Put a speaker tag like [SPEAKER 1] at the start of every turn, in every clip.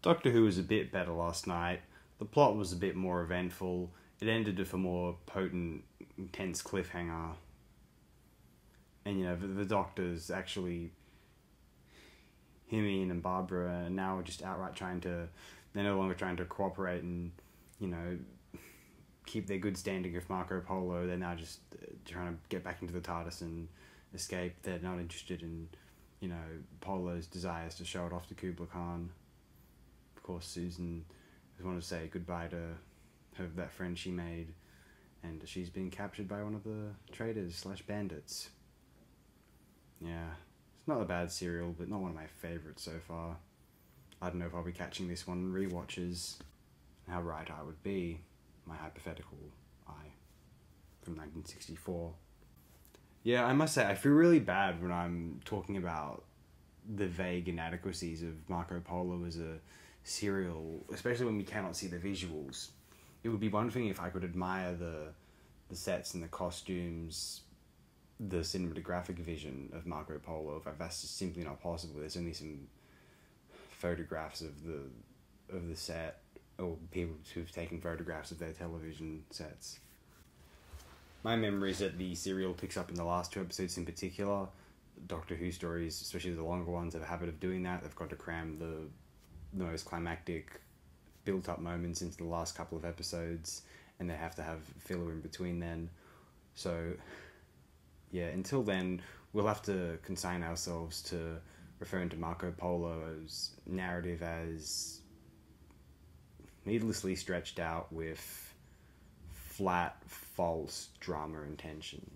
[SPEAKER 1] Doctor Who was a bit better last night. The plot was a bit more eventful. It ended with a more potent, intense cliffhanger. And, the Doctors actually... Him, Ian, and Barbara are now just outright they're no longer trying to cooperate and, keep their good standing with Marco Polo. They're now just trying to get back into the TARDIS and escape. They're not interested in, Polo's desires to show it off to Kubla Khan. Of course, Susan just wanted to say goodbye to that friend she made, and she's been captured by one of the traitors/bandits. Yeah. It's not a bad serial, but not one of my favourites so far. I don't know if I'll be catching this one in rewatches. How right I would be. My hypothetical I from 1964. Yeah, I must say, I feel really bad when I'm talking about the vague inadequacies of Marco Polo as a serial, especially when we cannot see the visuals. It would be one thing if I could admire the sets and the costumes, the cinematographic vision of Marco Polo, but that's just simply not possible. There's only some photographs of the set, or people who've taken photographs of their television sets. My memory is that the serial picks up in the last 2 episodes in particular. Doctor Who stories, especially the longer ones, have a habit of doing that. They've got to cram the most climactic, built-up moments into the last couple of episodes, and they have to have filler in between then. So... yeah, until then, we'll have to consign ourselves to referring to Marco Polo's narrative as needlessly stretched out with flat, false drama and tension.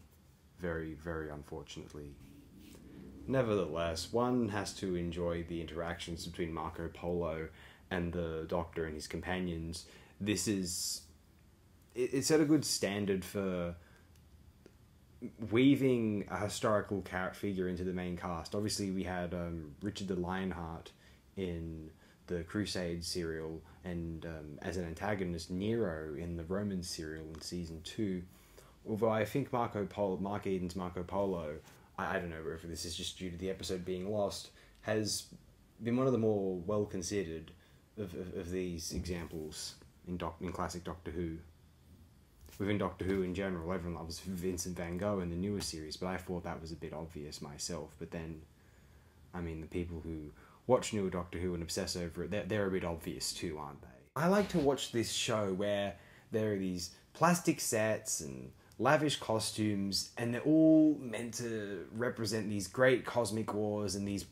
[SPEAKER 1] Very, very unfortunately. Nevertheless, one has to enjoy the interactions between Marco Polo and the Doctor and his companions. It set a good standard for weaving a historical figure into the main cast. Obviously, we had Richard the Lionheart in the Crusade serial, and as an antagonist, Nero in the Roman serial in season 2. Although I think Mark Eden's Marco Polo, I don't know if this is just due to the episode being lost, has been one of the more well considered of these examples in classic Doctor Who. Within Doctor Who in general, everyone loves Vincent van Gogh in the newer series, but I thought that was a bit obvious myself. But then, the people who watch newer Doctor Who and obsess over it, they're a bit obvious too, aren't they? I like to watch this show where there are these plastic sets and lavish costumes, and they're all meant to represent these great cosmic wars and these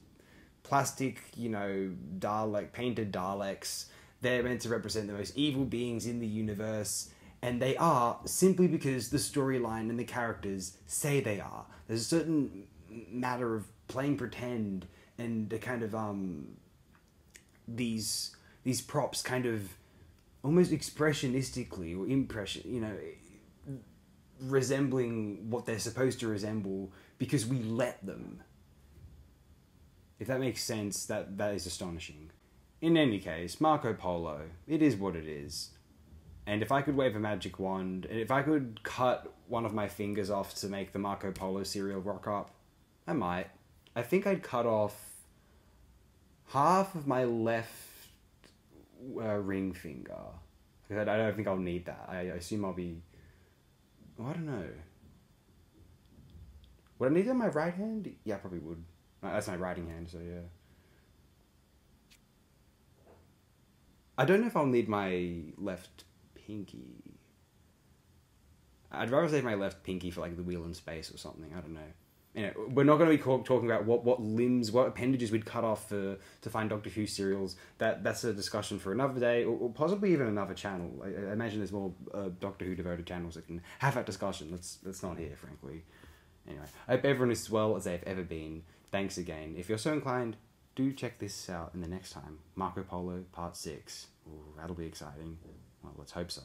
[SPEAKER 1] plastic, painted Daleks. They're meant to represent the most evil beings in the universe. And they are simply because the storyline and the characters say they are. There's a certain matter of playing pretend and a kind of these props kind of almost expressionistically or resembling what they're supposed to resemble because we let them. If that makes sense, that is astonishing. In any case, Marco Polo, it is what it is. And if I could wave a magic wand, and if I could cut one of my fingers off to make the Marco Polo serial rock up, I might. I think I'd cut off half of my left ring finger. I don't think I'll need that. I assume I'll be... Oh, I don't know. Would I need it on my right hand? Yeah, I probably would. That's my writing hand, so yeah. I don't know if I'll need my left pinky. I'd rather save my left pinky for the wheel in space or something. I don't know. We're not going to be talking about what limbs, what appendages we'd cut off to find Doctor Who serials. That's a discussion for another day, or possibly even another channel. I imagine there's more Doctor Who devoted channels that can have that discussion. That's not here, frankly. Anyway, I hope everyone is as well as they've ever been. Thanks again. If you're so inclined, do check this out in the next time. Marco Polo Part 6. Ooh, that'll be exciting. Well, let's hope so.